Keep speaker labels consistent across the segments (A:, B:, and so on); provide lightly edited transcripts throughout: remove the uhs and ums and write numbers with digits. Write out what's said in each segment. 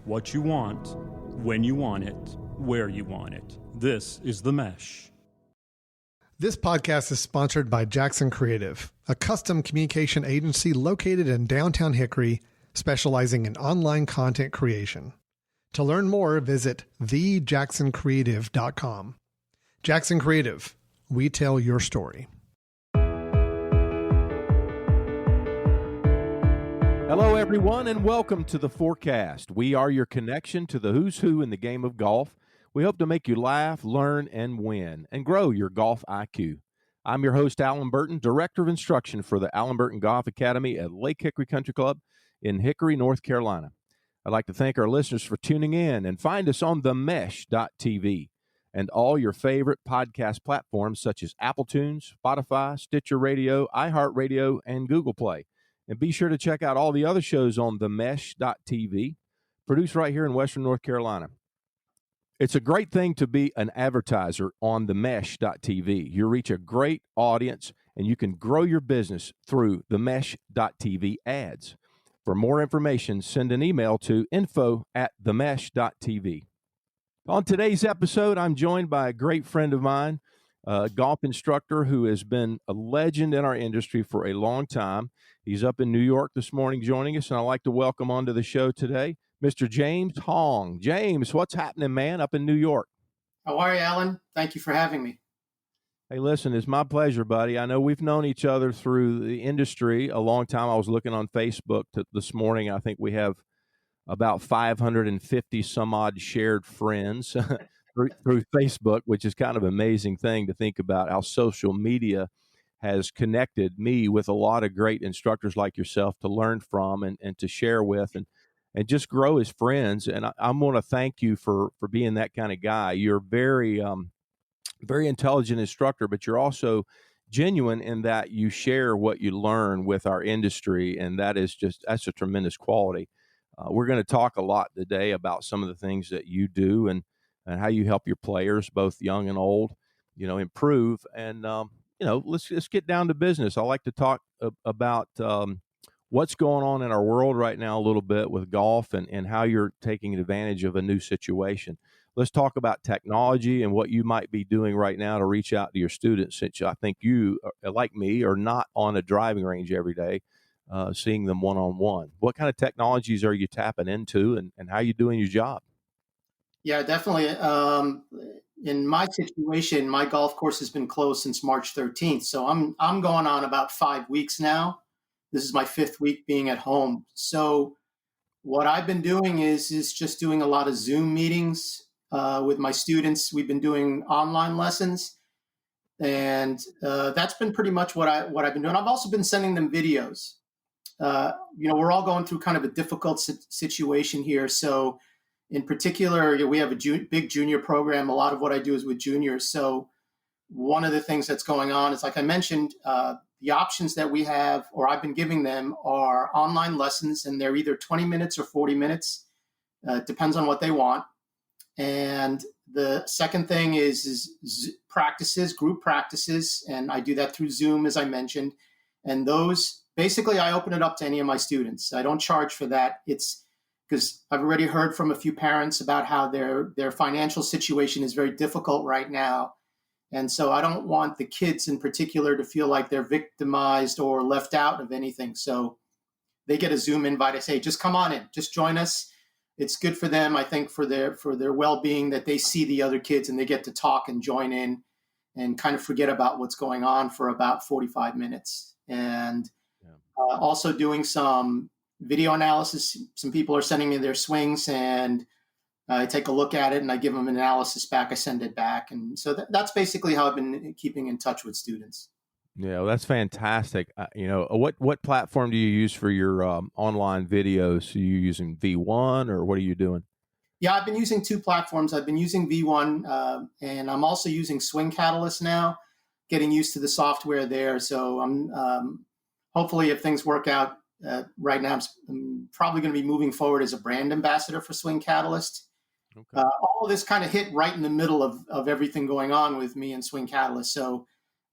A: What you want, when you want it, where you want it. This is The Mesh.
B: This podcast is sponsored by Jackson Creative, a custom communication agency located in downtown Hickory, specializing in online content creation. To learn more, visit thejacksoncreative.com. Jackson Creative, we tell your story.
C: Hello, everyone, and welcome to the Forecast. We are your connection to the who's who in the game of golf. We hope to make you laugh, learn, and win, and grow your golf IQ. I'm your host, Alan Burton, Director of Instruction for the Alan Burton Golf Academy at Lake Hickory Country Club in Hickory, North Carolina. I'd like to thank our listeners for tuning in, and find us on themesh.tv and all your favorite podcast platforms such as Apple Tunes, Spotify, Stitcher Radio, iHeartRadio, and Google Play. And be sure to check out all the other shows on themesh.tv, produced right here in Western North Carolina. It's a great thing to be an advertiser on themesh.tv. You reach a great audience, and you can grow your business through themesh.tv ads. For more information, send an email to info@themesh.tv. On today's episode, I'm joined by a great friend of mine, a golf instructor who has been a legend in our industry for a long time. He's up in New York this morning joining us, and I'd like to welcome onto the show today Mr. James Hong. James, what's happening, man, up in New York?
D: How are you, Alan? Thank you for having me.
C: Hey, listen, it's my pleasure, buddy. I know we've known each other through the industry a long time. I was looking on Facebook this morning. I think we have about 550 some odd shared friends through Facebook, which is kind of an amazing thing to think about how social media has connected me with a lot of great instructors like yourself to learn from and to share with and just grow as friends. And I want to thank you for being that kind of guy. You're very intelligent instructor, but you're also genuine in that you share what you learn with our industry, and that's a tremendous quality. We're going to talk a lot today about some of the things that you do and how you help your players, both young and old, improve. And let's get down to business. I like to talk about what's going on in our world right now a little bit with golf and how you're taking advantage of a new situation. Let's talk about technology and what you might be doing right now to reach out to your students, since I think you, like me, are not on a driving range every day, seeing them one-on-one. What kind of technologies are you tapping into, and how are you doing your job?
D: Yeah, definitely. In my situation, my golf course has been closed since March 13th. So I'm going on about 5 weeks now. This is my 5th week being at home. So what I've been doing is just doing a lot of Zoom meetings with my students. We've been doing online lessons, and that's been pretty much what I've been doing. I've also been sending them videos. We're all going through kind of a difficult situation here. So in particular, we have a big junior program. A lot of what I do is with juniors. So one of the things that's going on is, like I mentioned, the options that we have, or I've been giving them, are online lessons, and they're either 20 minutes or 40 minutes. Depends on what they want. And the second thing is practices, group practices, and I do that through Zoom, as I mentioned. And those, basically, I open it up to any of my students. I don't charge for that. It's because I've already heard from a few parents about how their financial situation is very difficult right now. And so I don't want the kids in particular to feel like they're victimized or left out of anything. So they get a Zoom invite. I say, just come on in, just join us. It's good for them, I think, for their well-being, that they see the other kids and they get to talk and join in and kind of forget about what's going on for about 45 minutes. And also doing some video analysis. Some people are sending me their swings, and I take a look at it and I give them an analysis back. I send it back. And so that's basically how I've been keeping in touch with students.
C: Yeah, well, that's fantastic. What platform do you use for your online videos? Are you using V1, or what are you doing?
D: Yeah, I've been using 2 platforms. I've been using V1, and I'm also using Swing Catalyst now, getting used to the software there. So I'm hopefully, if things work out right now, I'm probably going to be moving forward as a brand ambassador for Swing Catalyst. Okay. All of this kind of hit right in the middle of everything going on with me and Swing Catalyst. So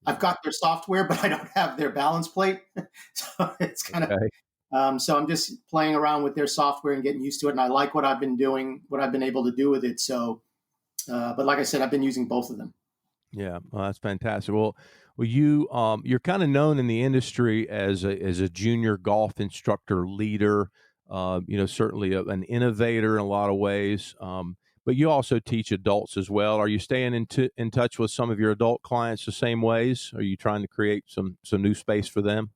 D: I've got their software, but I don't have their balance plate. So it's kind of So I'm just playing around with their software and getting used to it. And I like what I've been doing, what I've been able to do with it. So, but like I said, I've been using both of them.
C: Yeah, well, that's fantastic. Well, you're kind of known in the industry as a junior golf instructor leader. Certainly an innovator in a lot of ways. But you also teach adults as well. Are you staying in touch with some of your adult clients the same ways? Are you trying to create some new space for them?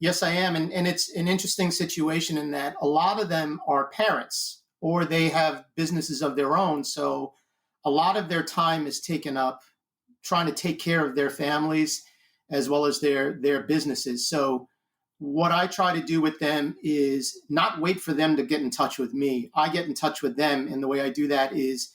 D: Yes, I am. And it's an interesting situation in that a lot of them are parents or they have businesses of their own. So a lot of their time is taken up trying to take care of their families as well as their businesses. So what I try to do with them is not wait for them to get in touch with me. I get in touch with them. And the way I do that is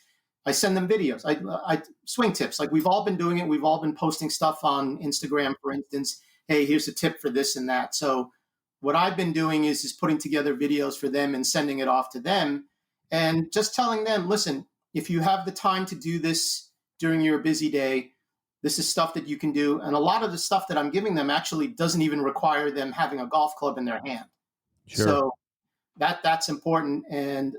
D: I send them videos. I swing tips. Like we've all been doing it. We've all been posting stuff on Instagram, for instance. Hey, here's a tip for this and that. So what I've been doing is putting together videos for them and sending it off to them and just telling them, listen, if you have the time to do this during your busy day, this is stuff that you can do. And a lot of the stuff that I'm giving them actually doesn't even require them having a golf club in their hand.
C: Sure.
D: So that's important. And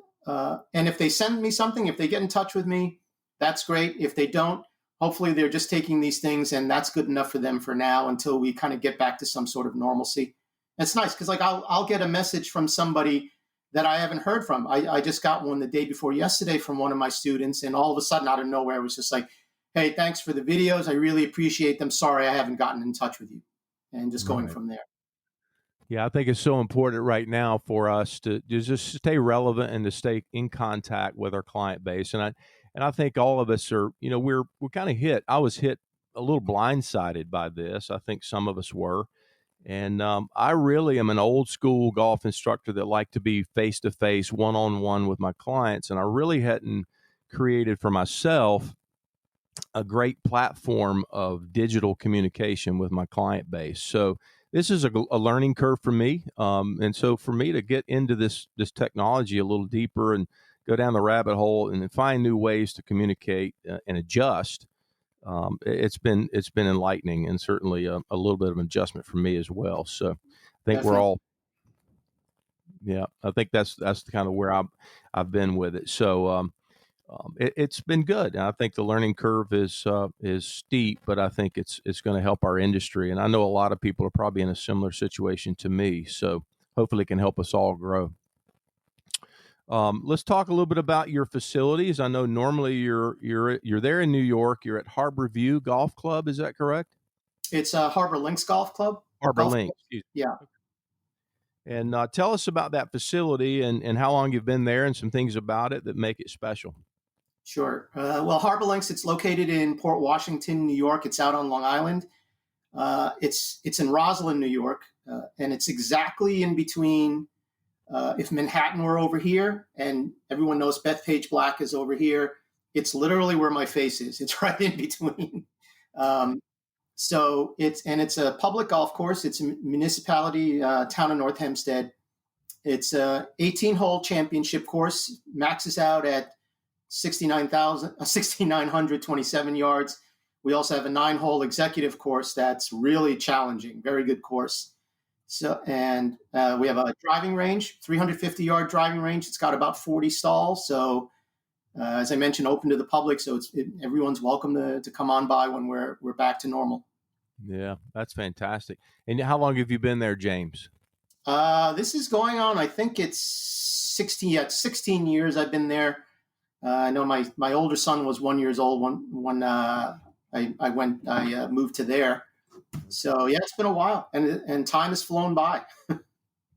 D: if they send me something, if they get in touch with me, that's great. If they don't, hopefully they're just taking these things and that's good enough for them for now until we kind of get back to some sort of normalcy. It's nice because like I'll get a message from somebody that I haven't heard from. I just got one the day before yesterday from one of my students, and all of a sudden out of nowhere it was just like, hey, thanks for the videos. I really appreciate them. Sorry, I haven't gotten in touch with you. And just going from there.
C: Yeah, I think it's so important right now for us to just stay relevant and to stay in contact with our client base. And I think all of us are, we're kind of hit. I was hit a little blindsided by this. I think some of us were. And I really am an old school golf instructor that like to be face-to-face, one-on-one with my clients. And I really hadn't created for myself a great platform of digital communication with my client base. So this is a learning curve for me. And so for me to get into this technology a little deeper and go down the rabbit hole and find new ways to communicate and adjust, it's been enlightening and certainly a little bit of an adjustment for me as well. So I think we're all, I think that's kind of where I've been with it. So it's been good. And I think the learning curve is steep, but I think it's going to help our industry. And I know a lot of people are probably in a similar situation to me. So hopefully it can help us all grow. Let's talk a little bit about your facilities. I know normally you're there in New York. You're at Harbor View Golf Club. Is that correct?
D: It's Harbor Links Golf Club.
C: Harbor Links.
D: Yeah.
C: And tell us about that facility and how long you've been there and some things about it that make it special.
D: Sure. Well, Harbor Links, it's located in Port Washington, New York. It's out on Long Island. It's in Roslyn, New York, and it's exactly in between. If Manhattan were over here, and everyone knows Bethpage Black is over here, it's literally where my face is. It's right in between. So it's a public golf course. It's a municipality, town of North Hempstead. It's a 18-hole championship course, maxes out at 6,927 yards. We also have a 9-hole executive course that's really challenging, very good course. So, and we have a driving range, 350-yard driving range. It's got about 40 stalls. So, as I mentioned, open to the public. So everyone's welcome to come on by when we're back to normal.
C: Yeah, that's fantastic. And how long have you been there, James?
D: This is going on, I think it's 16 years I've been there. I know my older son was 1 year old when I moved to there. So yeah, it's been a while, and time has flown by.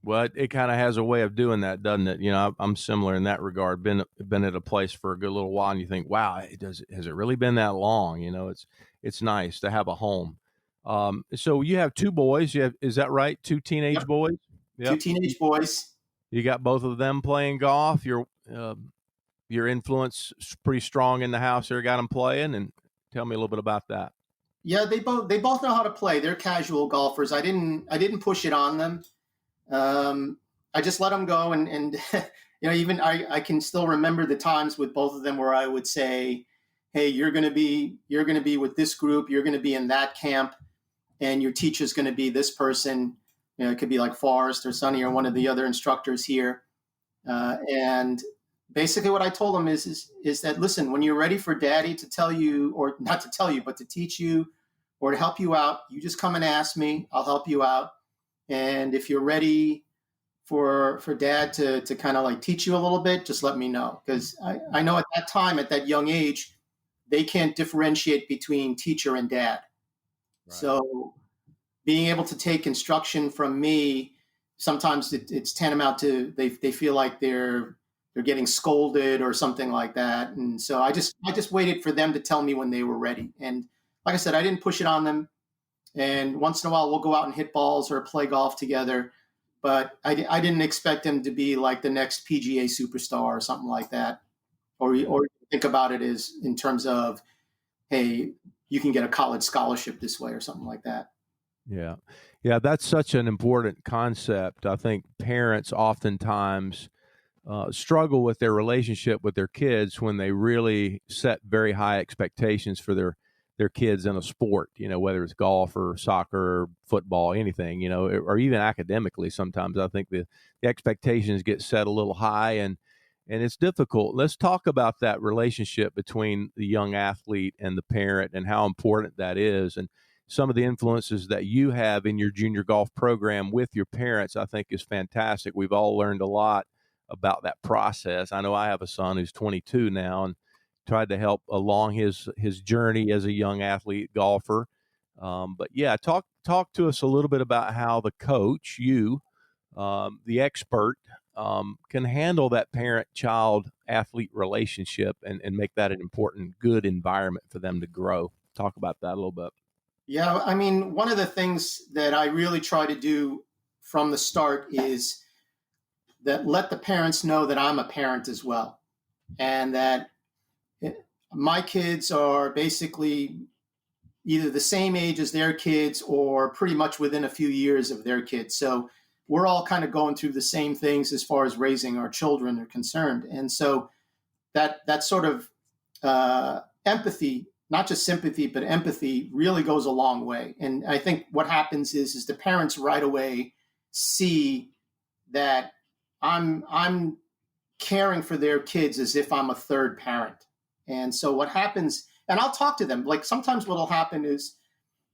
C: Well, it kind of has a way of doing that, doesn't it? I'm similar in that regard. Been at a place for a good little while, and you think, wow, has it really been that long? It's nice to have a home. So you have two boys. Is that right? Two teenage boys.
D: Yep. Two teenage boys.
C: You got both of them playing golf. Your influence is pretty strong in the house there. Got them playing, and tell me a little bit about that.
D: Yeah, they both know how to play. They're casual golfers. I didn't push it on them. I just let them go, and even I can still remember the times with both of them where I would say, "Hey, you're going to be with this group. You're going to be in that camp, and your teacher's going to be this person." it could be like Forrest or Sonny or one of the other instructors here. And basically what I told them is that, listen, when you're ready for daddy to tell you, or not to tell you, but to teach you or to help you out, you just come and ask me. I'll help you out. And if you're ready for dad to kind of like teach you a little bit, just let me know. Because I know at that time, at that young age, they can't differentiate between teacher and dad. Right. So being able to take instruction from me, sometimes it's tantamount to they feel like they're getting scolded or something like that. And so I just waited for them to tell me when they were ready. And like I said, I didn't push it on them. And once in a while, we'll go out and hit balls or play golf together. But I didn't expect him to be like the next PGA superstar or something like that. Or think about it as in terms of, hey, you can get a college scholarship this way or something like that.
C: Yeah. Yeah, that's such an important concept. I think parents oftentimes struggle with their relationship with their kids when they really set very high expectations for their kids in a sport, whether it's golf or soccer or football, anything, or even academically. Sometimes I think the expectations get set a little high and it's difficult. Let's talk about that relationship between the young athlete and the parent and how important that is. And some of the influences that you have in your junior golf program with your parents, I think is fantastic. We've all learned a lot about that process. I know I have a son who's 22 now and tried to help along his journey as a young athlete golfer. But yeah, talk to us a little bit about how the coach, you, the expert, can handle that parent-child athlete relationship and make that an important, good environment for them to grow. Talk about that a little bit.
D: Yeah, I mean, one of the things that I really try to do from the start is that let the parents know that I'm a parent as well, and that my kids are basically either the same age as their kids or pretty much within a few years of their kids. So we're all kind of going through the same things as far as raising our children are concerned. And so that sort of empathy, not just sympathy, but empathy really goes a long way. And I think what happens is the parents right away see that I'm caring for their kids as if I'm a third parent. And so what happens, and I'll talk to them, like sometimes what'll happen is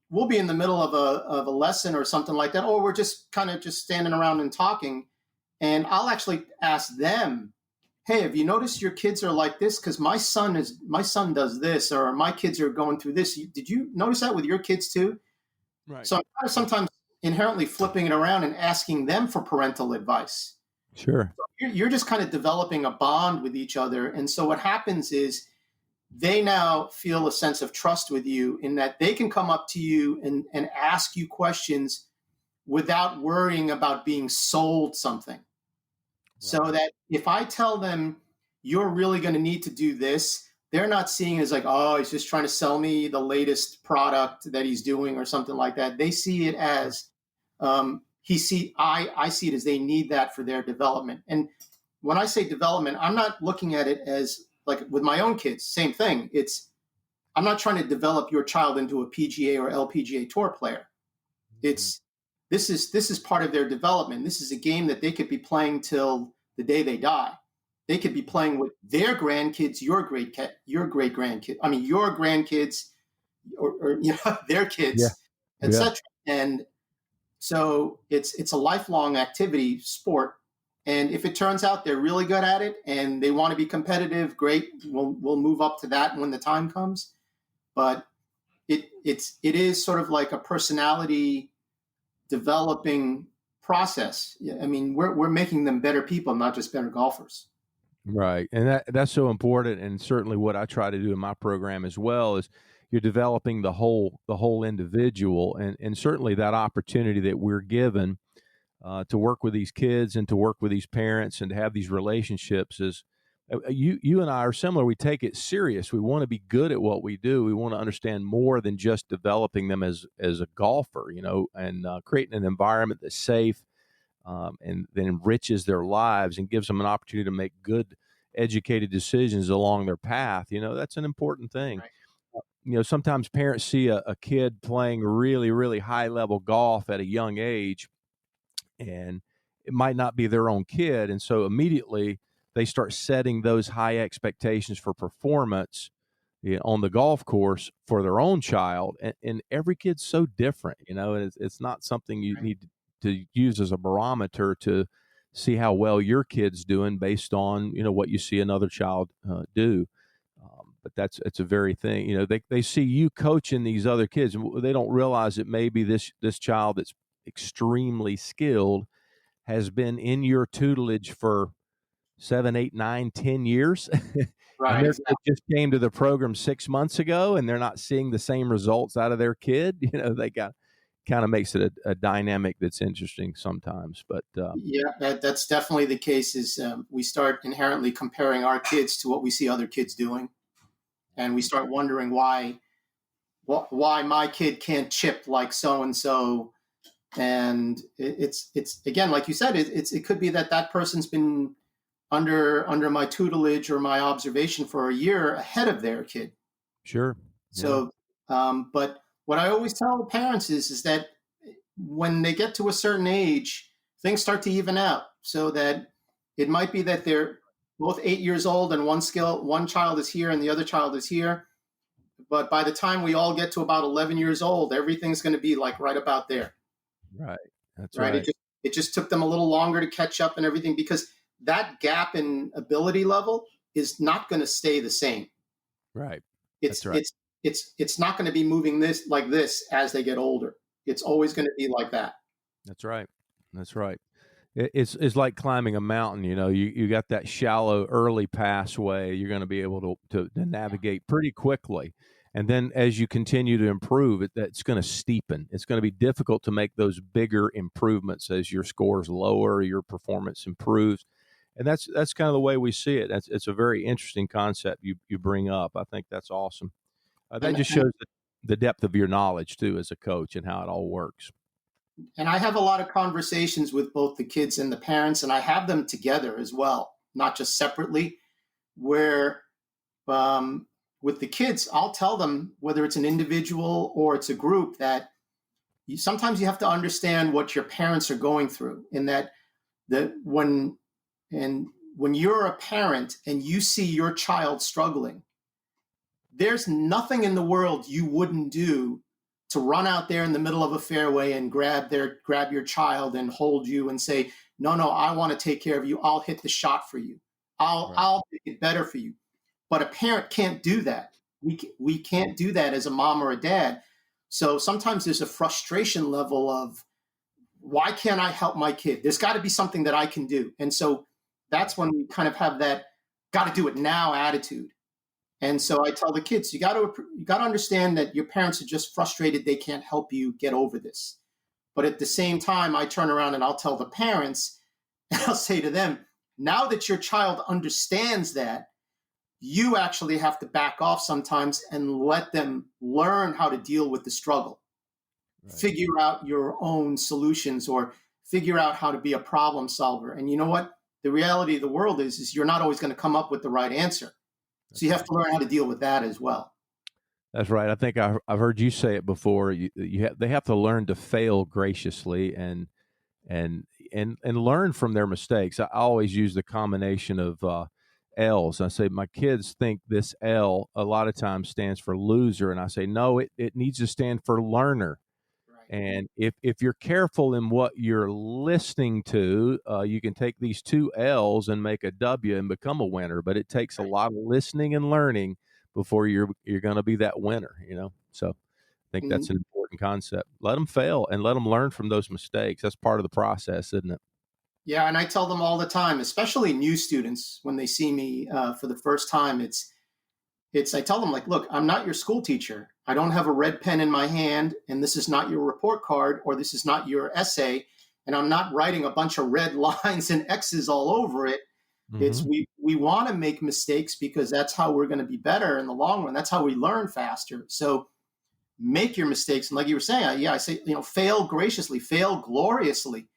D: we'll be in the middle of a lesson or something like that, or we're just kind of just standing around and talking. And I'll actually ask them, hey, have you noticed your kids are like this? Because my son does this, or my kids are going through this. Did you notice that with your kids too? Right. So I'm kind of sometimes inherently flipping it around and asking them for parental advice.
C: Sure.
D: So you're just kind of developing a bond with each other. And so what happens is they now feel a sense of trust with you in that they can come up to you and ask you questions without worrying about being sold something. Right. So that if I tell them you're really going to need to do this, they're not seeing it as like, oh, he's just trying to sell me the latest product that he's doing or something like that. They see it as I see it as they need that for their development. And when I say development, I'm not looking at it as like with my own kids, same thing. I'm not trying to develop your child into a PGA or LPGA tour player. This is part of their development. This is a game that they could be playing till the day they die. They could be playing with their grandkids, your great grandkids. I mean, your grandkids, or their kids, etc. And so it's a lifelong activity, sport. And if it turns out they're really good at it and they want to be competitive, great. We'll move up to that when the time comes. But it is sort of like a personality developing process. I mean, we're making them better people, not just better golfers.
C: Right. And that's so important. And certainly what I try to do in my program as well is you're developing the whole individual, and certainly that opportunity that we're given to work with these kids and to work with these parents and to have these relationships is you and I are similar. We take it serious. We want to be good at what we do. We want to understand more than just developing them as a golfer, and creating an environment that's safe and that enriches their lives and gives them an opportunity to make good, educated decisions along their path. That's an important thing. Right. Sometimes parents see a kid playing really, really high level golf at a young age, and it might not be their own kid. And so immediately they start setting those high expectations for performance, on the golf course for their own child. And every kid's so different, and it's not something you need to use as a barometer to see how well your kid's doing based on, what you see another child do. But it's a very thing, they see you coaching these other kids, and they don't realize that maybe this child that's extremely skilled has been in your tutelage for 7, 8, 9, 10 years.
D: Right.
C: And their
D: Exactly.
C: kid just came to the program 6 months ago, and they're not seeing the same results out of their kid. They kind of makes it a dynamic that's interesting sometimes. But
D: Yeah, that's definitely the case. Is we start inherently comparing our kids to what we see other kids doing, and we start wondering why my kid can't chip like so and so. And it's again, like you said, it could be that person's been under my tutelage or my observation for a year ahead of their kid.
C: sure.
D: So, but what I always tell parents is that when they get to a certain age, things start to even out, so that it might be that they're both 8 years old and one child is here and the other child is here. But by the time we all get to about 11 years old, everything's going to be like right about there.
C: Right. That's
D: Right.
C: right.
D: It just took them a little longer to catch up and everything, because that gap in ability level is not going to stay the same.
C: Right.
D: It's
C: That's right.
D: it's not going to be moving this as they get older. It's always going to be like that.
C: That's right. That's right. It's like climbing a mountain. You got that shallow early passway. You're going to be able to navigate pretty quickly. And then as you continue to improve, that's going to steepen. It's going to be difficult to make those bigger improvements as your scores lower, your performance improves. And that's kind of the way we see it. It's a very interesting concept you bring up. I think that's awesome. That just shows the depth of your knowledge, too, as a coach, and how it all works.
D: And I have a lot of conversations with both the kids and the parents, and I have them together as well, not just separately, where with the kids, I'll tell them, whether it's an individual or it's a group, that sometimes you have to understand what your parents are going through, in that when you're a parent and you see your child struggling, there's nothing in the world you wouldn't do to run out there in the middle of a fairway and grab your child and hold you and say, no, I want to take care of you. I'll hit the shot for you. I'll make it better for you. But a parent can't do that. We can't do that as a mom or a dad. So sometimes there's a frustration level of, why can't I help my kid? There's got to be something that I can do. And so that's when we kind of have that got to do it now attitude. And so I tell the kids, you got to understand that your parents are just frustrated they can't help you get over this. But at the same time, I turn around and I'll tell the parents, and I'll say to them, now that your child understands that, you actually have to back off sometimes and let them learn how to deal with the struggle. Right. Figure out your own solutions, or figure out how to be a problem solver. And you know what? The reality of the world is you're not always going to come up with the right answer. So you have to learn how to deal with that as well.
C: That's right. I think I've heard you say it before. They have to learn to fail graciously and learn from their mistakes. I always use the combination of L's. I say my kids think this L a lot of times stands for loser, and I say no, it needs to stand for learner. Right. And if you're careful in what you're listening to, you can take these two L's and make a W and become a winner. But it takes a lot of listening and learning before you're going to be that winner. So I think that's an important concept. Let them fail and let them learn from those mistakes. That's part of the process, isn't it?
D: Yeah, and I tell them all the time, especially new students, when they see me for the first time, I tell them, like, look, I'm not your school teacher. I don't have a red pen in my hand, and this is not your report card, or this is not your essay, and I'm not writing a bunch of red lines and X's all over it. Mm-hmm. It's we want to make mistakes because that's how we're going to be better in the long run. That's how we learn faster. So make your mistakes, and like you were saying, I say, fail graciously, fail gloriously.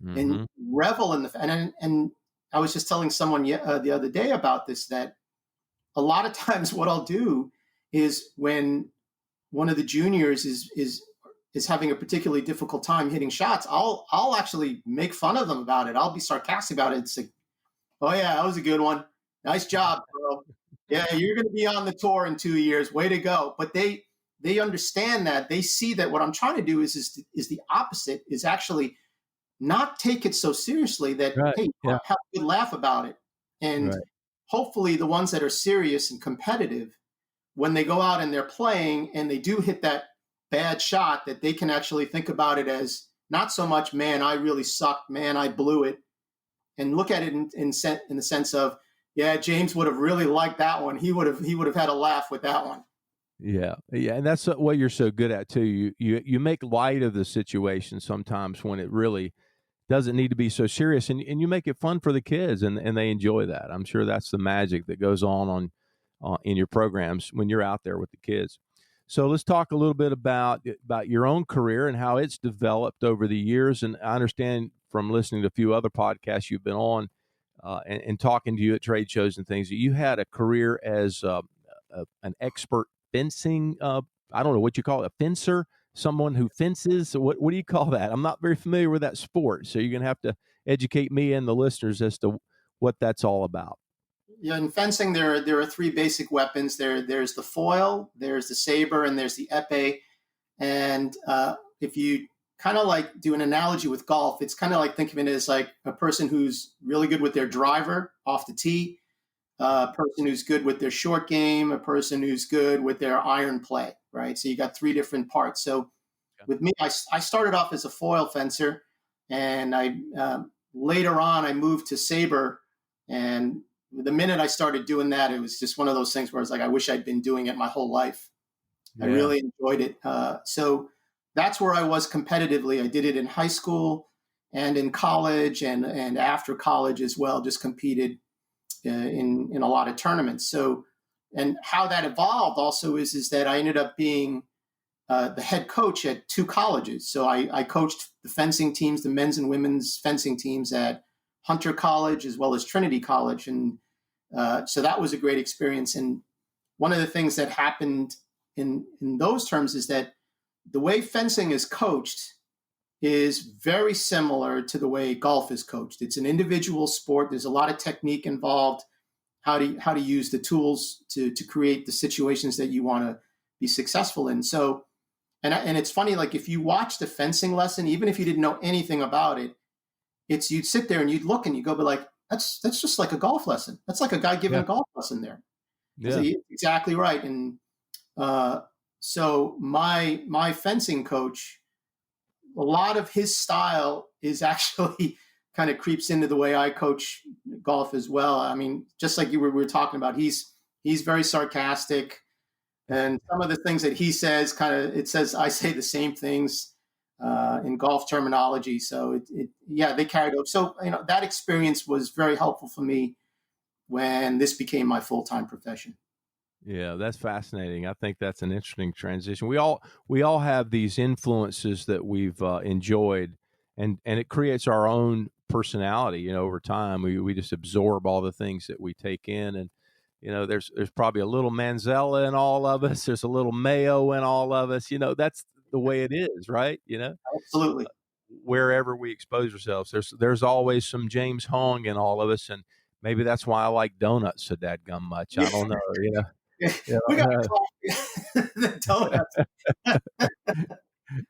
D: Mm-hmm. And revel in and I was just telling someone the other day about this, that a lot of times what I'll do is when one of the juniors is is having a particularly difficult time hitting shots, I'll actually make fun of them about it. I'll be sarcastic about it. It's like, oh yeah, that was a good one. Nice job, bro. Yeah, you're going to be on the tour in 2 years. Way to go. But they understand that. They see that what I'm trying to do is the opposite, is actually not take it so seriously, that,
C: Right.
D: hey,
C: Yeah.
D: have a good laugh about it. And
C: Right.
D: hopefully the ones that are serious and competitive, when they go out and they're playing and they do hit that bad shot, that they can actually think about it as not so much, man, I really sucked, man, I blew it, and look at it in the sense of, yeah, James would have really liked that one. He would have had a laugh with that one.
C: Yeah. Yeah. And that's what you're so good at too. You make light of the situation sometimes when it really doesn't need to be so serious, and you make it fun for the kids, and they enjoy that. I'm sure that's the magic that goes on in your programs when you're out there with the kids. So let's talk a little bit about your own career and how it's developed over the years. And I understand from listening to a few other podcasts you've been on and talking to you at trade shows and things, that you had a career as an expert fencing. I don't know what you call it, a fencer, someone who fences. What do you call that? I'm not very familiar with that sport, so you're going to have to educate me and the listeners as to what that's all about.
D: Yeah, in fencing, there are three basic weapons. There's the foil, there's the saber, and there's the epee. And if you kind of like do an analogy with golf, it's kind of like, think of it as like a person who's really good with their driver off the tee, a person who's good with their short game, a person who's good with their iron play, right? So you got three different parts. So with me, I started off as a foil fencer, and I later on I moved to saber. And the minute I started doing that, it was just one of those things where I was like, I wish I'd been doing it my whole life.
C: Yeah.
D: I really enjoyed it. So that's where I was competitively. I did it in high school and in college, and after college as well, just competed in a lot of tournaments. So, and how that evolved also is that I ended up being the head coach at two colleges. So I coached the fencing teams, the men's and women's fencing teams at Hunter College as well as Trinity College. And so that was a great experience. And one of the things that happened in those terms is that the way fencing is coached is very similar to the way golf is coached. It's an individual sport. There's a lot of technique involved, how to use the tools to create the situations that you want to be successful in. So, and it's funny, like if you watch the fencing lesson, even if you didn't know anything about it, you'd sit there and you'd look and you go, but like, that's just like a golf lesson. That's like a guy giving a golf lesson there.
C: Yeah.
D: So exactly right. And so my fencing coach, a lot of his style is actually kind of creeps into the way I coach golf as well. I mean, just like we were talking about, he's very sarcastic, and some of the things that he says it says I say the same things in golf terminology. So they carried over. So that experience was very helpful for me when this became my full-time profession.
C: Yeah, that's fascinating. I think that's an interesting transition. We all have these influences that we've enjoyed, and it creates our own personality. Over time, we just absorb all the things that we take in, and there's probably a little Manzella in all of us. There's a little Mayo in all of us. That's the way it is, right?
D: Absolutely.
C: Wherever we expose ourselves, there's always some James Hong in all of us, and maybe that's why I like donuts so dadgum much. I don't know.
D: Yeah, we got the donuts.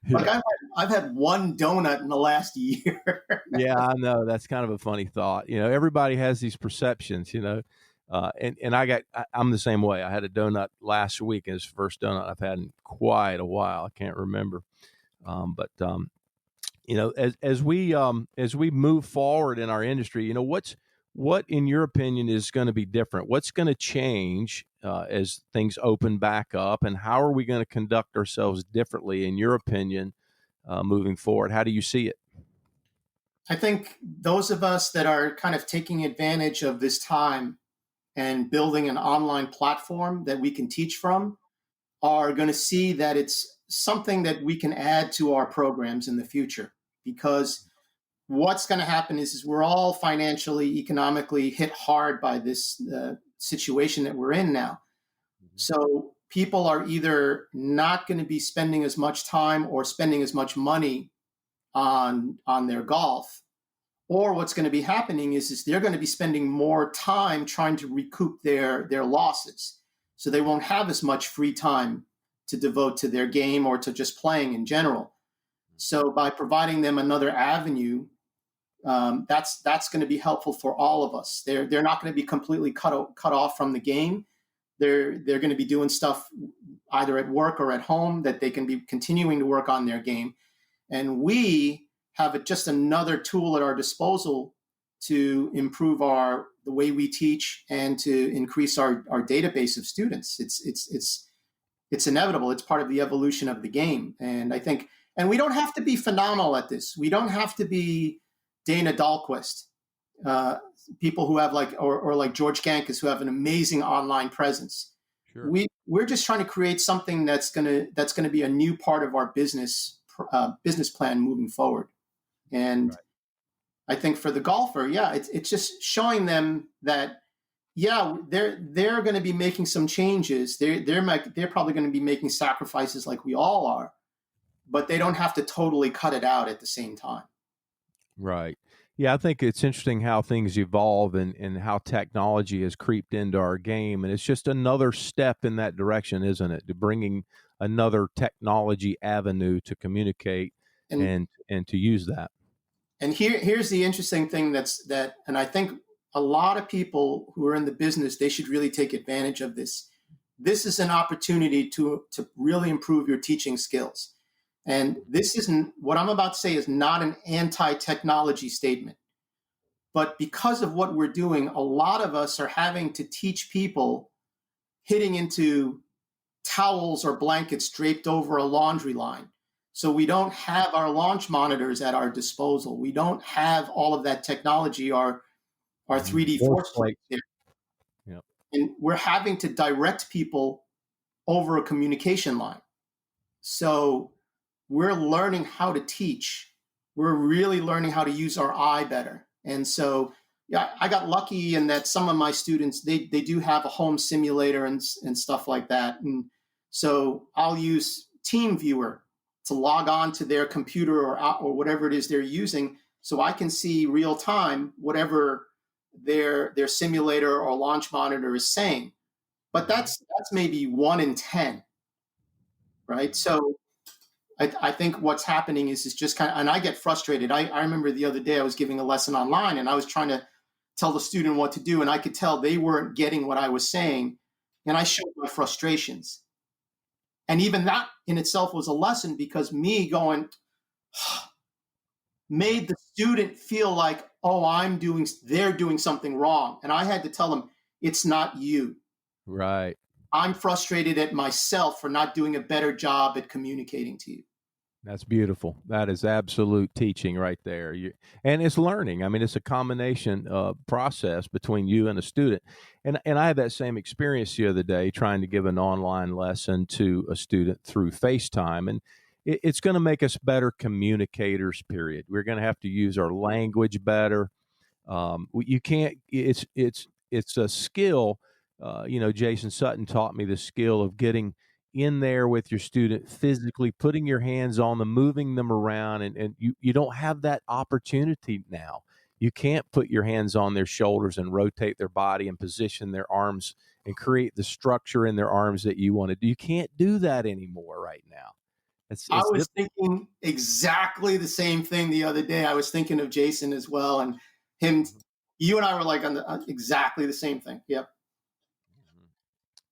D: Like I've had one donut in the last year.
C: Yeah, I know. That's kind of a funny thought. Everybody has these perceptions, and I'm the same way. I had a donut last week, and it's the first donut I've had in quite a while. I can't remember. But as we move forward in our industry, what in your opinion is going to be different? What's going to change as things open back up, and how are we going to conduct ourselves differently, in your opinion, moving forward? How do you see it?
D: I think those of us that are kind of taking advantage of this time and building an online platform that we can teach from are going to see that it's something that we can add to our programs in the future. Because what's going to happen is we're all financially, economically hit hard by this situation that we're in now. So people are either not going to be spending as much time or spending as much money on their golf, or what's going to be happening is they're going to be spending more time trying to recoup their losses. So they won't have as much free time to devote to their game or to just playing in general. So by providing them another avenue, that's going to be helpful for all of us. They're not going to be completely cut off from the game. They're going to be doing stuff either at work or at home that they can be continuing to work on their game. And we have just another tool at our disposal to improve the way we teach and to increase our database of students. It's inevitable. It's part of the evolution of the game. And I think, and we don't have to be phenomenal at this. We don't have to be Dana Dahlquist, people who have or like George Gankus, who have an amazing online presence.
C: Sure.
D: We're just trying to create something that's gonna be a new part of our business plan moving forward. And right. I think for the golfer, it's just showing them that, they're going to be making some changes. They're probably going to be making sacrifices like we all are, but they don't have to totally cut it out at the same time.
C: Right. Yeah, I think it's interesting how things evolve and how technology has creeped into our game. And it's just another step in that direction, isn't it? To bringing another technology avenue to communicate and to use that.
D: And here's the interesting thing and I think a lot of people who are in the business, they should really take advantage of this. This is an opportunity to really improve your teaching skills. And this isn't, what I'm about to say is not an anti-technology statement. But because of what we're doing, a lot of us are having to teach people hitting into towels or blankets draped over a laundry line. So we don't have our launch monitors at our disposal. We don't have all of that technology, our 3D force plate there. Yep. And we're having to direct people over a communication line. So we're learning how to teach. We're really learning how to use our eye better. And so, I got lucky in that some of my students, they do have a home simulator and stuff like that. And so I'll use TeamViewer to log on to their computer or whatever it is they're using, so I can see real time whatever their simulator or launch monitor is saying. But that's maybe 1 in 10, right? So I think what's happening is just kind of, and I get frustrated. I remember the other day I was giving a lesson online and I was trying to tell the student what to do, and I could tell they weren't getting what I was saying, and I showed my frustrations. And even that in itself was a lesson, because me going made the student feel like, they're doing something wrong. And I had to tell them, it's not you.
C: Right.
D: I'm frustrated at myself for not doing a better job at communicating to you.
C: That's beautiful. That is absolute teaching right there. And it's learning. I mean, it's a combination process between you and a student. And I had that same experience the other day trying to give an online lesson to a student through FaceTime. And it's going to make us better communicators, period. We're going to have to use our language better. You can't, it's a skill. Jason Sutton taught me the skill of getting in there with your student, physically putting your hands on them, moving them around, and you don't have that opportunity now. You can't put your hands on their shoulders and rotate their body and position their arms and create the structure in their arms that you want to do. You can't do that anymore right now.
D: I was thinking exactly the same thing the other day. I was thinking of Jason as well, and him. You and I were like on exactly the same thing. Yep.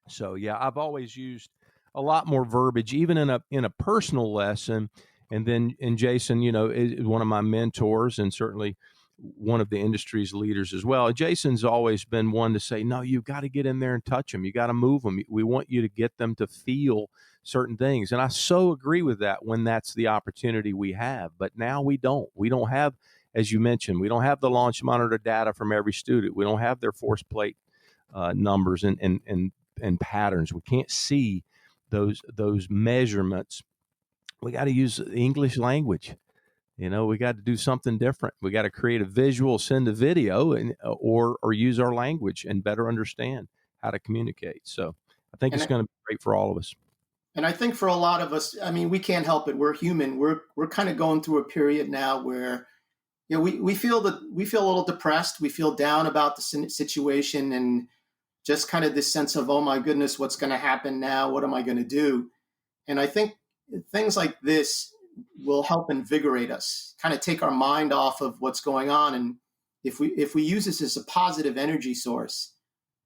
C: So I've always used a lot more verbiage, even in a personal lesson. And Jason, is one of my mentors and certainly one of the industry's leaders as well. Jason's always been one to say, no, you've got to get in there and touch them. You got to move them. We want you to get them to feel certain things. And I so agree with that when that's the opportunity we have. But now we don't. We don't have, as you mentioned, we don't have the launch monitor data from every student. We don't have their force plate numbers and patterns. We can't see those measurements. We got to use the English language. We got to do something different. We got to create a visual, send a video, or use our language and better understand how to communicate. So I think
D: And
C: it's going to be great for all of us.
D: And I think for a lot of us, I mean, we can't help it. We're human. We're kind of going through a period now where, we feel a little depressed. We feel down about the situation, and just kind of this sense of, oh my goodness, what's going to happen now? What am I going to do? And I think things like this will help invigorate us, kind of take our mind off of what's going on. And if we use this as a positive energy source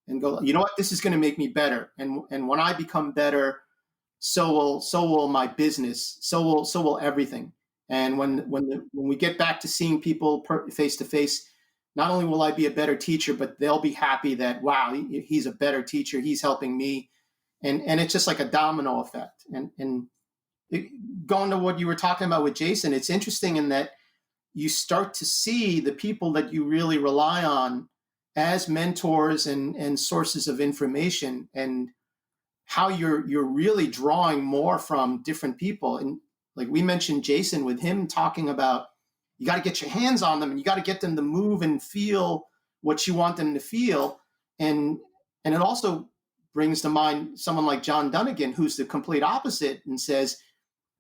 D: and go, you know what, this is going to make me better. And when I become better, so will my business. So will everything. And when we get back to seeing people face to face, not only will I be a better teacher, but they'll be happy that, wow, he's a better teacher. He's helping me. And it's just like a domino effect. And going to what you were talking about with Jason, it's interesting in that you start to see the people that you really rely on as mentors and sources of information, and how you're really drawing more from different people. And like we mentioned Jason, with him talking about, you got to get your hands on them and you got to get them to move and feel what you want them to feel. And it also brings to mind someone like John Dunnigan, who's the complete opposite, and says,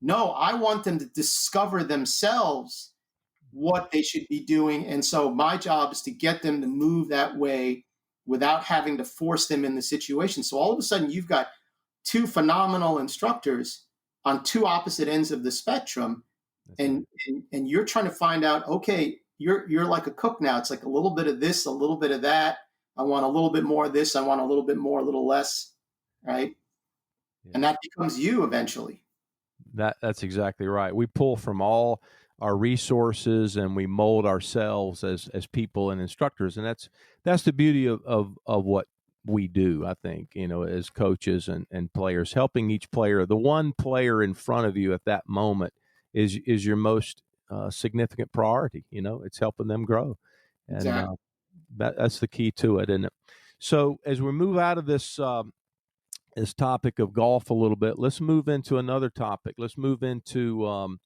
D: no, I want them to discover themselves what they should be doing. And so my job is to get them to move that way without having to force them in the situation. So all of a sudden you've got two phenomenal instructors on two opposite ends of the spectrum. And you're trying to find out, okay, you're like a cook now. It's like a little bit of this, a little bit of that. I want a little bit more of this. I want a little bit more, a little less. Right. Yeah. And that becomes you eventually.
C: That's exactly right. We pull from all our resources and we mold ourselves as people and instructors. And that's the beauty of what we do, I think, as coaches and players, helping each player. The one player in front of you at that moment is your most significant priority. It's helping them grow. And
D: exactly.
C: That's the key to it, isn't it? So as we move out of this topic of golf a little bit, let's move into another topic. Let's move into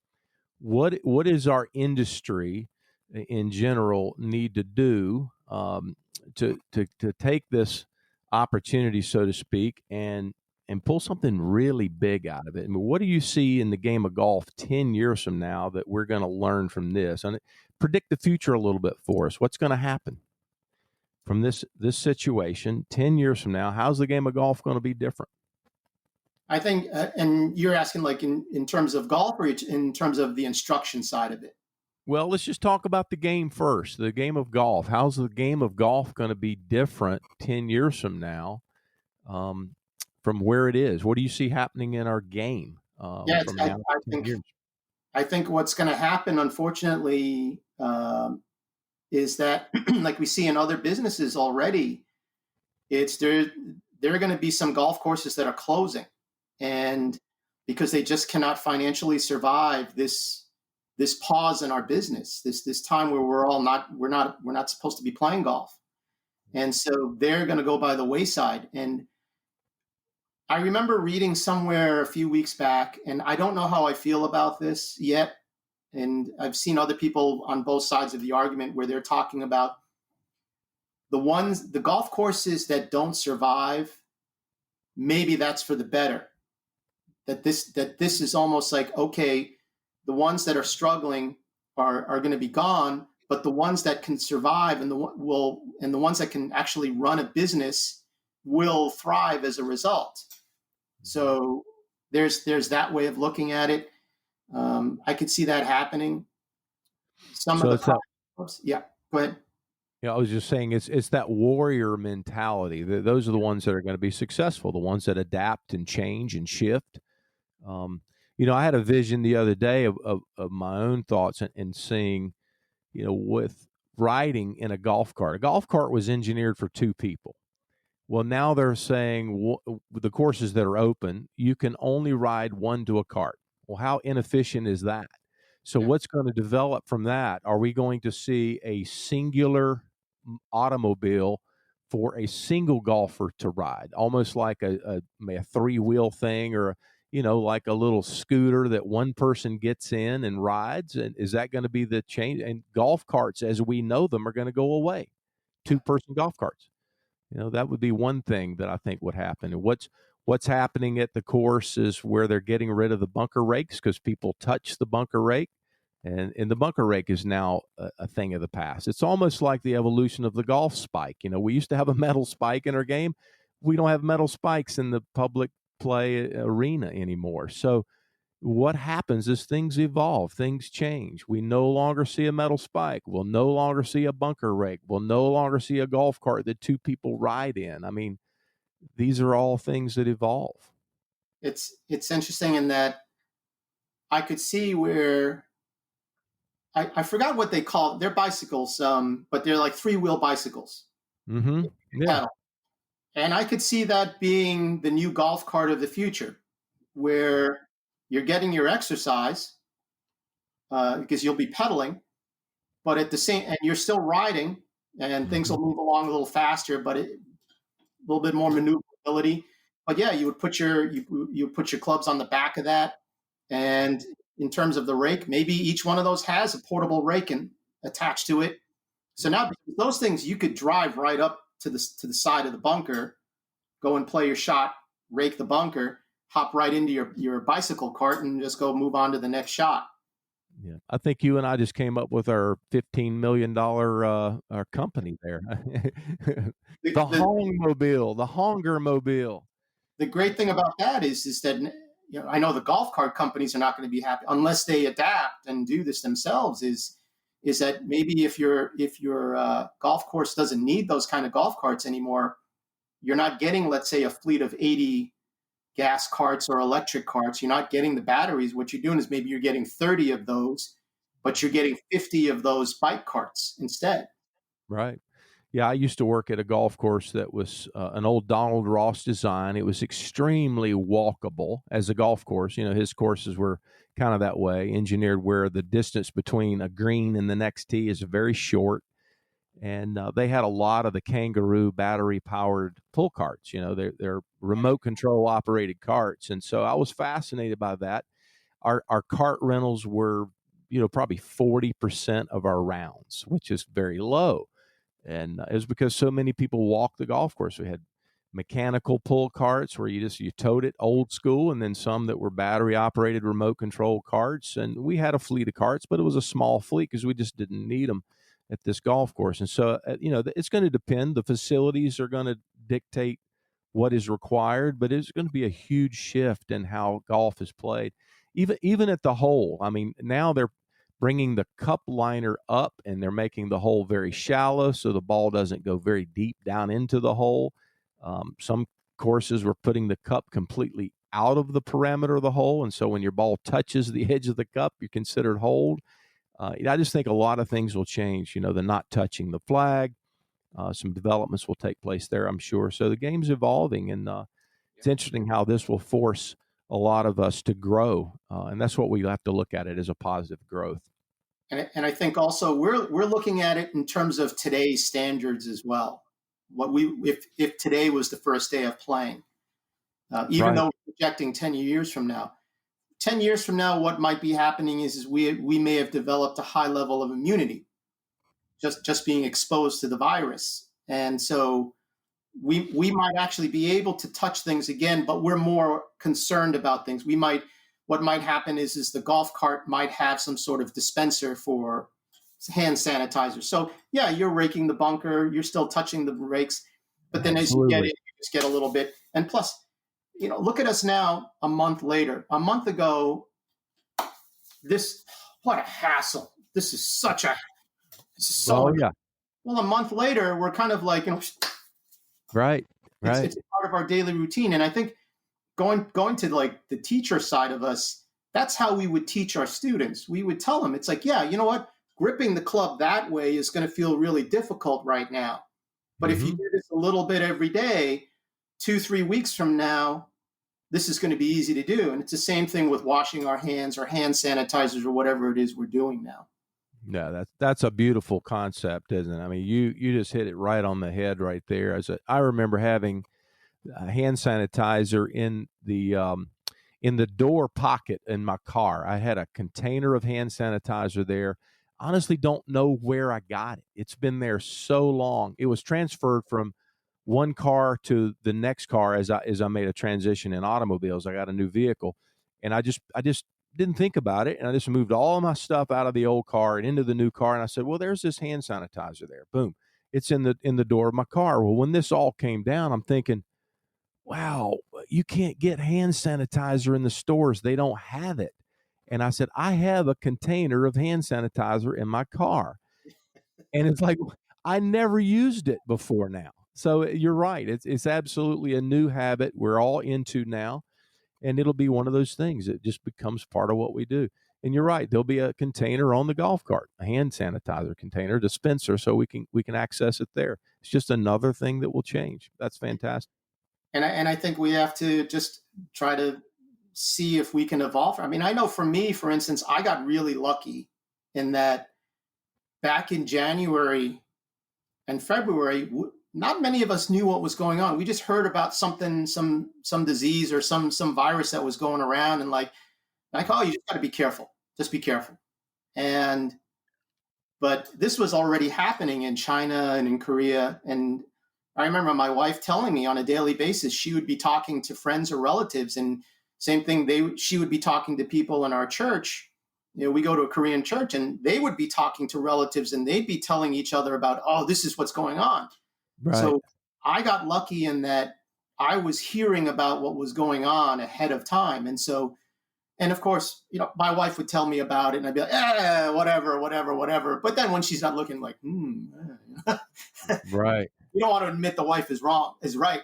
C: what is our industry in general need to do to take this opportunity, so to speak, and pull something really big out of it. I mean, what do you see in the game of golf 10 years from now that we're going to learn from this? And predict the future a little bit for us. What's going to happen from this situation 10 years from now? How's the game of golf going to be different?
D: I think, and you're asking like in terms of golf, or in terms of the instruction side of it?
C: Well, let's just talk about the game first, the game of golf. How's the game of golf going to be different 10 years from now from where it is? What do you see happening in our game?
D: I think what's going to happen, unfortunately, is that like we see in other businesses already, there are going to be some golf courses that are closing, and because they just cannot financially survive this pause in our business, this time where we're not supposed to be playing golf. And so they're going to go by the wayside. And I remember reading somewhere a few weeks back, and I don't know how I feel about this yet. And I've seen other people on both sides of the argument where they're talking about the golf courses that don't survive. Maybe that's for the better. That this is almost like, okay, the ones that are struggling are going to be gone, but the ones that can survive and the ones that can actually run a business will thrive as a result. So there's that way of looking at it. I could see that happening. Yeah, go ahead.
C: Yeah, I was just saying it's that warrior mentality. Those are the ones that are going to be successful, the ones that adapt and change and shift. I had a vision the other day of my own thoughts and seeing, with riding in a golf cart. A golf cart was engineered for two people. Well, now they're saying the courses that are open, you can only ride one to a cart. Well, how inefficient is that? So what's going to develop from that? Are we going to see a singular automobile for a single golfer to ride, almost like a 3-wheel thing, or like a little scooter that one person gets in and rides? And is that going to be the change? And golf carts, as we know them, are going to go away. 2-person golf carts. That would be one thing that I think would happen. And What's happening at the course is where they're getting rid of the bunker rakes because people touch the bunker rake. And the bunker rake is now a thing of the past. It's almost like the evolution of the golf spike. We used to have a metal spike in our game. We don't have metal spikes in the public play arena anymore. So what happens is things evolve, things change. We no longer see a metal spike. We'll no longer see a bunker rake. We'll no longer see a golf cart that two people ride in. I mean, these are all things that evolve.
D: It's interesting in that I could see where I forgot what they call it. They're bicycles, but they're like 3-wheel bicycles.
C: Mm-hmm. Yeah.
D: Pedal. And I could see that being the new golf cart of the future, where you're getting your exercise because you'll be pedaling, but at the same, and you're still riding, and things will move along a little faster, but a little bit more maneuverability. But yeah, you would put your clubs on the back of that, and in terms of the rake, maybe each one of those has a portable rake attached to it. So now those things you could drive right up to the side of the bunker, go and play your shot, rake the bunker, hop right into your bicycle cart, and just go move on to the next shot.
C: Yeah, I think you and I just came up with our $15 million our company there. the Hongmobile, the Hongermobile.
D: The great thing about that is that I know the golf cart companies are not going to be happy unless they adapt and do this themselves. Is that maybe if your golf course doesn't need those kind of golf carts anymore, you're not getting, let's say, a fleet of 80 gas carts or electric carts. You're not getting the batteries. What you're doing is maybe you're getting 30 of those, but you're getting 50 of those bike carts instead.
C: Right. Yeah, I used to work at a golf course that was an old Donald Ross design. It was extremely walkable as a golf course. His courses were kind of that way, engineered where the distance between a green and the next tee is very short. And they had a lot of the Kangaroo battery-powered pull carts. They're remote control operated carts. And so I was fascinated by that. Our cart rentals were, probably 40% of our rounds, which is very low. And it was because so many people walked the golf course. We had mechanical pull carts where you towed it old school, and then some that were battery operated remote control carts. And we had a fleet of carts, but it was a small fleet because we just didn't need them at this golf course. And so, it's going to depend. The facilities are going to dictate what is required, but it's going to be a huge shift in how golf is played. Even at the hole. I mean, now they're bringing the cup liner up and they're making the hole very shallow so the ball doesn't go very deep down into the hole. Some courses were putting the cup completely out of the perimeter of the hole, and so when your ball touches the edge of the cup, you're considered holed. I just think a lot of things will change. The not touching the flag, some developments will take place there, I'm sure. So the game's evolving, and it's interesting how this will force a lot of us to grow, and that's what we have to look at it as a positive growth.
D: And I think also we're looking at it in terms of today's standards as well. If today was the first day of playing, even though we're projecting 10 years from now. 10 years from now, what might be happening is we may have developed a high level of immunity, just being exposed to the virus. And so we might actually be able to touch things again, but we're more concerned about things. What might happen is the golf cart might have some sort of dispenser for hand sanitizer. So yeah, you're raking the bunker, you're still touching the rakes, but then
C: Absolutely.
D: As you get it, you just get a little bit. And plus, look at us now a month later. A month ago, what a hassle. This is so
C: yeah.
D: Well, a month later, we're kind of like,
C: Right.
D: It's part of our daily routine. And I think going to like the teacher side of us, that's how we would teach our students. We would tell them, it's like, yeah, you know what? Gripping the club that way is going to feel really difficult right now. But if you do this a little bit every day, 2-3 weeks from now, this is going to be easy to do. And it's the same thing with washing our hands or hand sanitizers or whatever it is we're doing now.
C: Yeah, that's a beautiful concept, isn't it? I mean, you just hit it right on the head right there. I remember having a hand sanitizer in the door pocket in my car. I had a container of hand sanitizer there. Honestly, don't know where I got it. It's been there so long. It was transferred from one car to the next car as I made a transition in automobiles. I got a new vehicle, and I just didn't think about it, and I just moved all of my stuff out of the old car and into the new car, and I said, well, there's this hand sanitizer there. Boom. It's in the door of my car. Well, when this all came down, I'm thinking, wow, you can't get hand sanitizer in the stores. They don't have it. And I said, I have a container of hand sanitizer in my car. And it's like, I never used it before now. So you're right. It's absolutely a new habit we're all into now. And it'll be one of those things that just becomes part of what we do. And you're right. There'll be a container on the golf cart, a hand sanitizer container, dispenser, so we can access it there. It's just another thing that will change. That's fantastic.
D: And I think we have to just try to see if we can evolve. I mean, I know for me, for instance, I got really lucky in that back in January and February, not many of us knew what was going on. We just heard about something, some disease or some virus that was going around, and like, oh, you just got to be careful. Just be careful. But this was already happening in China and in Korea. And I remember my wife telling me on a daily basis, she would be talking to friends or relatives, and same thing, she would be talking to people in our church. You know, we go to a Korean church, and they would be talking to relatives, and they'd be telling each other about, oh, this is what's going on.
C: Right.
D: So I got lucky in that I was hearing about what was going on ahead of time. And so, and of course, you know, my wife would tell me about it, and I'd be like, whatever. But then when she's not looking, like,
C: Right.
D: You don't want to admit the wife is right.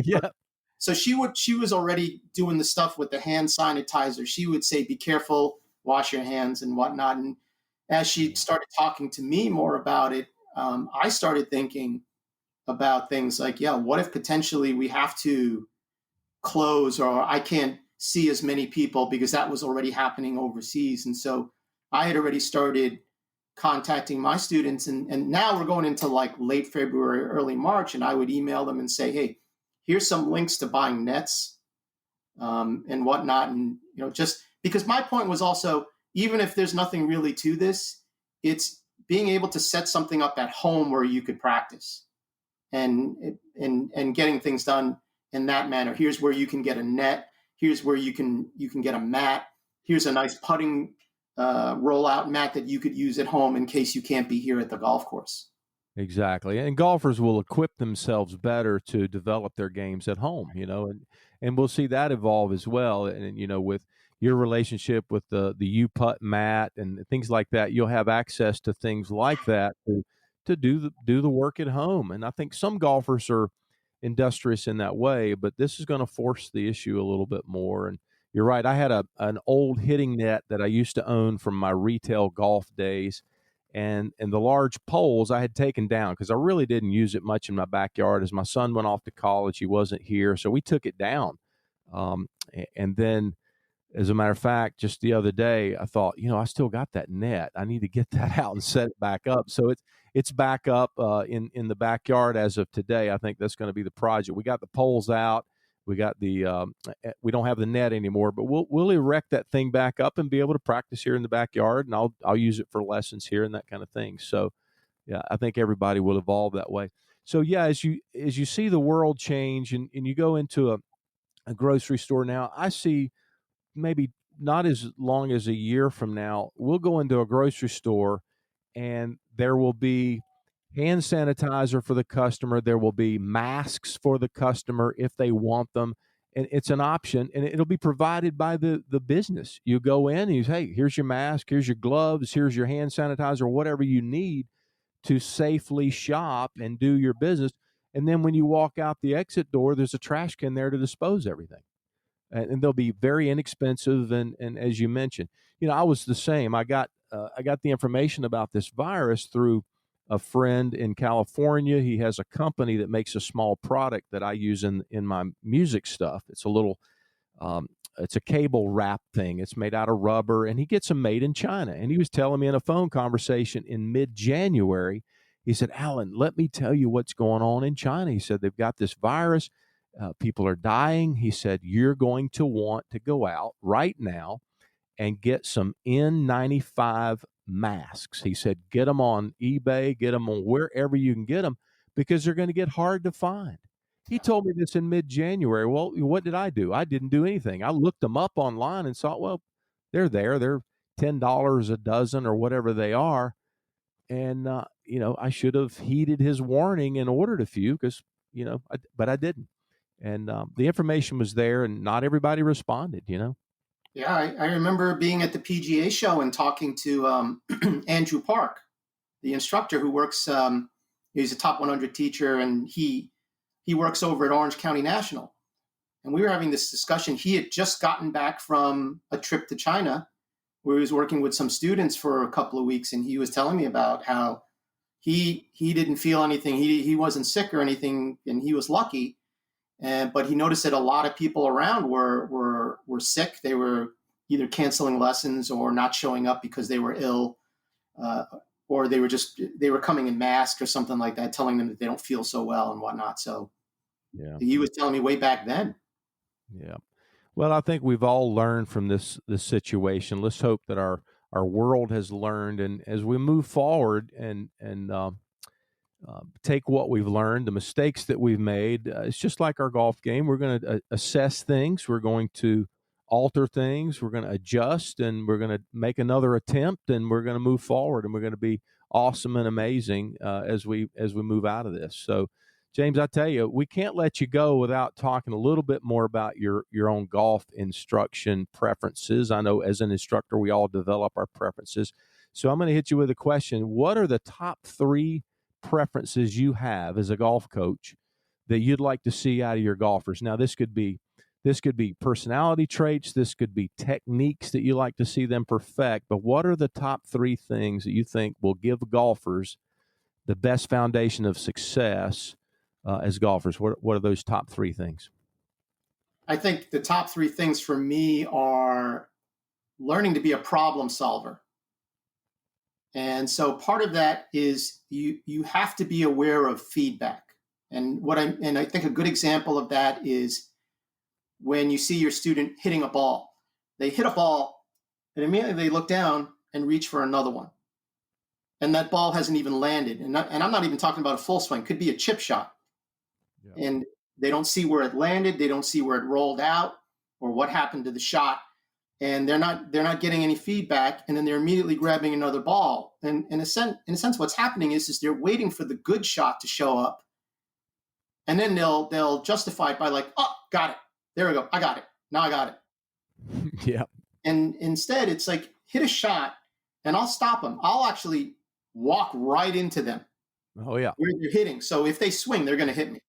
C: Yeah.
D: So she was already doing the stuff with the hand sanitizer. She would say, be careful, wash your hands and whatnot. And as she started talking to me more about it, I started thinking about things like, yeah, what if potentially we have to close, or I can't see as many people, because that was already happening overseas. And so I had already started contacting my students, and now we're going into like late February, early March, and I would email them and say, hey, here's some links to buying nets and whatnot. And, you know, just because my point was also, even if there's nothing really to this, it's being able to set something up at home where you could practice and getting things done in that manner. Here's where you can get a net. Here's where you can get a mat. Here's a nice putting rollout mat that you could use at home in case you can't be here at the golf course.
C: Exactly. And golfers will equip themselves better to develop their games at home, you know, and we'll see that evolve as well. And, you know, with your relationship with the U-putt mat and things like that, you'll have access to things like that to do the work at home. And I think some golfers are industrious in that way, but this is going to force the issue a little bit more. And you're right. I had an old hitting net that I used to own from my retail golf days, and the large poles I had taken down because I really didn't use it much in my backyard. As my son went off to college, he wasn't here, so we took it down. And then, as a matter of fact, just the other day, I thought, you know, I still got that net. I need to get that out and set it back up. So it's back up in the backyard as of today. I think that's going to be the project. We got the poles out. We got we don't have the net anymore, but we'll erect that thing back up and be able to practice here in the backyard, and I'll use it for lessons here and that kind of thing. So, yeah, I think everybody will evolve that way. So, yeah, as you see the world change and you go into a grocery store now, I see maybe not as long as a year from now, we'll go into a grocery store and there will be hand sanitizer for the customer. There will be masks for the customer if they want them. And it's an option, and it'll be provided by the business. You go in and you say, hey, here's your mask, here's your gloves, here's your hand sanitizer, whatever you need to safely shop and do your business. And then when you walk out the exit door, there's a trash can there to dispose everything. And they'll be very inexpensive. And as you mentioned, you know, I was the same. I got the information about this virus through a friend in California. He has a company that makes a small product that I use in my music stuff. It's a little, it's a cable wrap thing. It's made out of rubber, and he gets them made in China. And he was telling me in a phone conversation in mid-January, he said, Alan, let me tell you what's going on in China. He said, they've got this virus. People are dying. He said, you're going to want to go out right now and get some N95 masks. He said, get them on eBay, get them on wherever you can get them, because they're going to get hard to find. He told me this in mid-January. Well, what did I do? I didn't do anything. I looked them up online and saw, well, they're there. They're $10 a dozen or whatever they are. And, I should have heeded his warning and ordered a few because, but I didn't. And the information was there and not everybody responded,
D: Yeah, I remember being at the PGA show and talking to Andrew Park, the instructor who works, he's a top 100 teacher, and he works over at Orange County National. And we were having this discussion. He had just gotten back from a trip to China where he was working with some students for a couple of weeks. And he was telling me about how he didn't feel anything. He wasn't sick or anything, and he was lucky. But he noticed that a lot of people around were sick. They were either canceling lessons or not showing up because they were ill, or they were coming in masked or something like that, telling them that they don't feel so well and whatnot. So
C: yeah,
D: he was telling me way back then.
C: Yeah. Well, I think we've all learned from this situation. Let's hope that our world has learned, and as we move forward and take what we've learned, the mistakes that we've made. It's just like our golf game. We're going to assess things. We're going to alter things. We're going to adjust, and we're going to make another attempt, and we're going to move forward, and we're going to be awesome and amazing as we move out of this. So, James, I tell you, we can't let you go without talking a little bit more about your own golf instruction preferences. I know as an instructor, we all develop our preferences. So I'm going to hit you with a question. What are the top 3 preferences you have as a golf coach that you'd like to see out of your golfers? Now, this could be personality traits, this could be techniques that you like to see them perfect, but what are the top 3 things that you think will give golfers the best foundation of success as golfers? What are those top 3 things?
D: I think the top 3 things for me are learning to be a problem solver. And so part of that is you have to be aware of feedback. And I think a good example of that is when you see your student hitting a ball. They hit a ball and immediately they look down and reach for another one. And that ball hasn't even landed. And I'm not even talking about a full swing. It could be a chip shot. Yeah. And they don't see where it landed. They don't see where it rolled out or what happened to the shot. And they're not getting any feedback, and then they're immediately grabbing another ball. And in a sense, what's happening is they're waiting for the good shot to show up, and then they'll justify it by like, oh, got it, there we go, I got it, now I got it.
C: Yeah.
D: And instead, it's like hit a shot, and I'll stop them. I'll actually walk right into them.
C: Oh yeah.
D: Where they're hitting. So if they swing, they're going to hit me.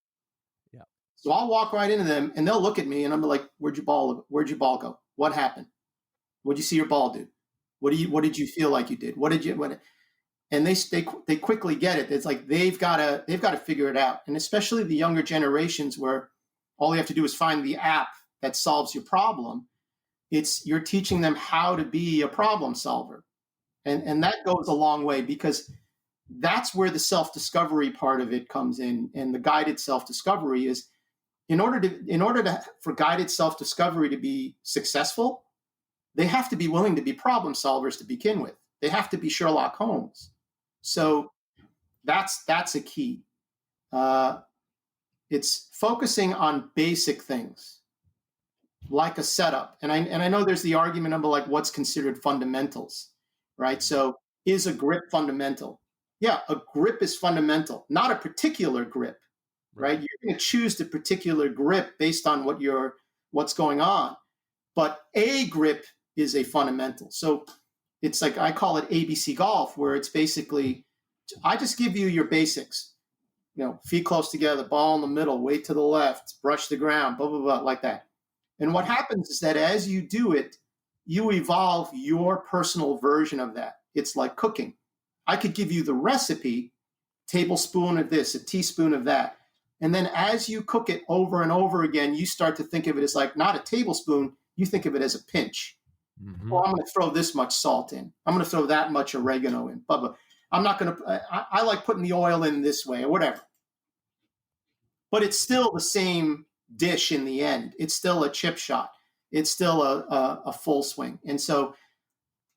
C: Yeah.
D: So I'll walk right into them, and they'll look at me, and I'm like, where'd your ball go? What happened? What'd you see your ball do? What did you feel like you did? And they quickly get it. It's like they've got to figure it out. And especially the younger generations where all you have to do is find the app that solves your problem. You're teaching them how to be a problem solver. And that goes a long way, because that's where the self-discovery part of it comes in. And the guided self-discovery is for guided self-discovery to be successful, they have to be willing to be problem solvers to begin with. They have to be Sherlock Holmes. So that's a key. It's focusing on basic things like a setup. And I know there's the argument of like what's considered fundamentals, right? So is a grip fundamental? Yeah, a grip is fundamental, not a particular grip, right? You're going to choose the particular grip based on what's going on. But a grip is a fundamental. So it's like, I call it ABC golf, where it's basically, I just give you your basics, feet close together, ball in the middle, weight to the left, brush the ground, blah, blah, blah, like that. And what happens is that as you do it, you evolve your personal version of that. It's like cooking. I could give you the recipe, tablespoon of this, a teaspoon of that. And then as you cook it over and over again, you start to think of it as like not a tablespoon, you think of it as a pinch. Mm-hmm. Well, I'm going to throw this much salt in. I'm going to throw that much oregano in. Blah, blah. I'm not going to, I like putting the oil in this way or whatever. But it's still the same dish in the end. It's still a chip shot. It's still a full swing. And so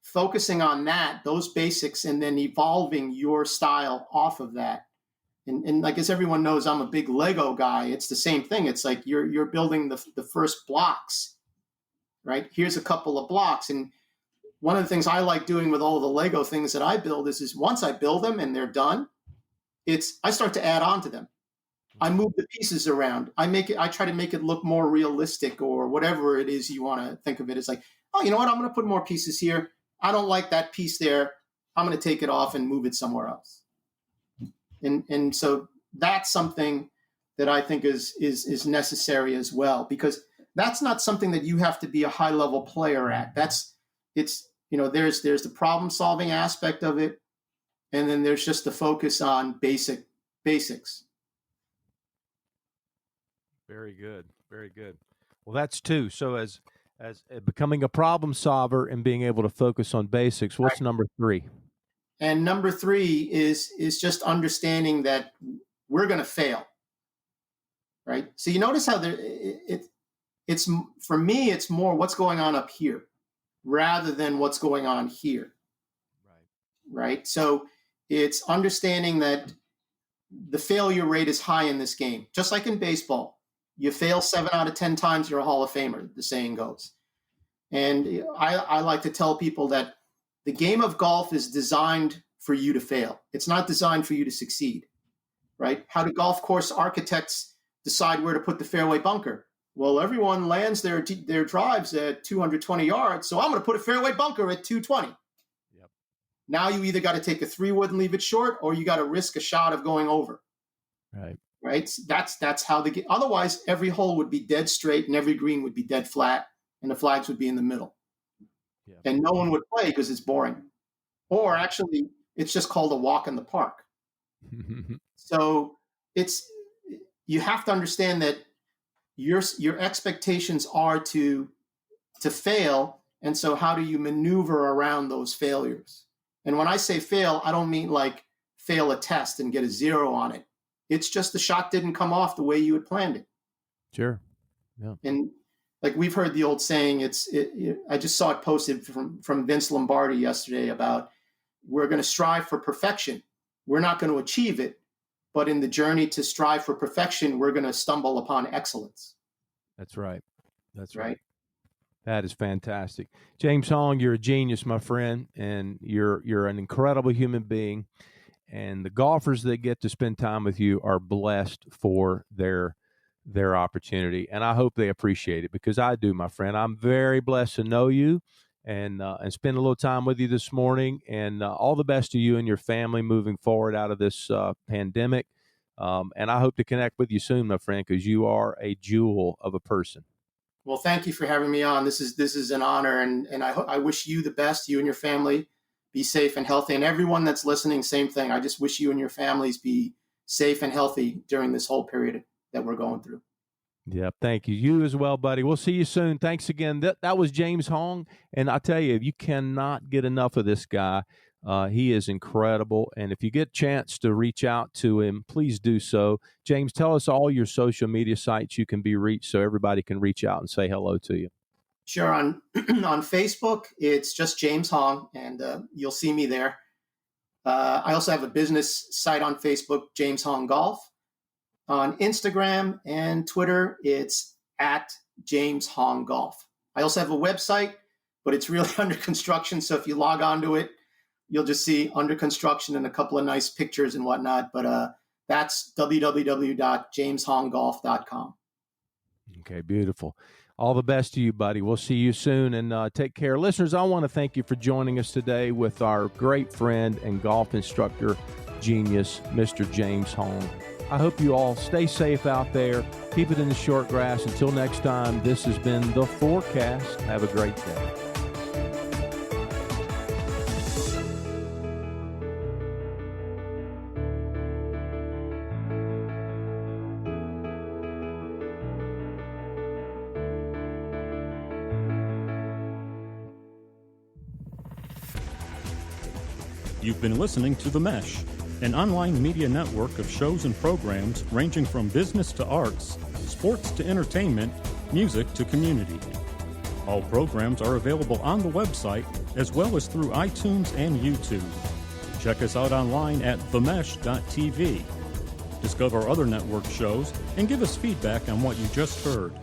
D: focusing on those basics, and then evolving your style off of that And like, as everyone knows, I'm a big Lego guy. It's the same thing. It's like you're building the first blocks, right? Here's a couple of blocks. And one of the things I like doing with all the Lego things that I build is once I build them and they're done, I start to add on to them. I move the pieces around. I try to make it look more realistic, or whatever it is you want to think of it as. Like, oh, you know what? I'm going to put more pieces here. I don't like that piece there. I'm going to take it off and move it somewhere else. And so that's something that I think is necessary as well, because that's not something that you have to be a high level player at. There's the problem solving aspect of it, and then there's just the focus on basics.
C: Very good. Very good. Well, that's two. So as becoming a problem solver and being able to focus on basics, what's
D: Right.
C: number 3?
D: And number 3 is just understanding that we're going to fail. Right. So you notice how it's for me, it's more what's going on up here rather than what's going on here. Right. So it's understanding that the failure rate is high in this game, just like in baseball. You fail 7 out of 10 times, you're a Hall of Famer, the saying goes. And I like to tell people that the game of golf is designed for you to fail. It's not designed for you to succeed, right? How do golf course architects decide where to put the fairway bunker? Well, everyone lands their drives at 220 yards, so I'm going to put a fairway bunker at 220.
C: Yep.
D: Now you either got to take a 3-wood and leave it short, or you got to risk a shot of going over.
C: Right.
D: Right. That's how otherwise every hole would be dead straight and every green would be dead flat and the flags would be in the middle.
C: Yeah.
D: And no one would play because it's boring. Or actually, it's just called a walk in the park. So you have to understand that your expectations are to fail. And so how do you maneuver around those failures? And when I say fail, I don't mean like fail a test and get a 0 on it. It's just the shot didn't come off the way you had planned it.
C: Sure. Yeah.
D: And like we've heard the old saying, I just saw it posted from Vince Lombardi yesterday about we're going to strive for perfection. We're not going to achieve it, but in the journey to strive for perfection, we're going to stumble upon excellence.
C: That's right. That's
D: right.
C: That is fantastic. James Hong, you're a genius, my friend, and you're an incredible human being. And the golfers that get to spend time with you are blessed for their opportunity. And I hope they appreciate it, because I do, my friend. I'm very blessed to know you and spend a little time with you this morning. And all the best to you and your family moving forward out of this pandemic. And I hope to connect with you soon, my friend, because you are a jewel of a person.
D: Well, thank you for having me on. This is an honor. And I wish you the best, you and your family. Be safe and healthy. And everyone that's listening, same thing. I just wish you and your families be safe and healthy during this whole period that we're going through.
C: Yeah, thank you. You as well, buddy. We'll see you soon. Thanks again. That was James Hong. And I tell you, you cannot get enough of this guy. He is incredible. And if you get a chance to reach out to him, please do so. James, tell us all your social media sites you can be reached so everybody can reach out and say hello to you.
D: Sure. On Facebook, it's just James Hong, and you'll see me there. I also have a business site on Facebook, James Hong Golf. On Instagram and Twitter, it's at James Hong Golf. I also have a website, but it's really under construction. So if you log on to it, you'll just see under construction and a couple of nice pictures and whatnot. But that's www.jameshonggolf.com.
C: Okay, beautiful. All the best to you, buddy. We'll see you soon, and take care. Listeners, I want to thank you for joining us today with our great friend and golf instructor genius, Mr. James Hong. I hope you all stay safe out there. Keep it in the short grass. Until next time, this has been The Forecast. Have a great day.
A: You've been listening to The Mesh, an online media network of shows and programs ranging from business to arts, sports to entertainment, music to community. All programs are available on the website as well as through iTunes and YouTube. Check us out online at themesh.tv. Discover other network shows and give us feedback on what you just heard.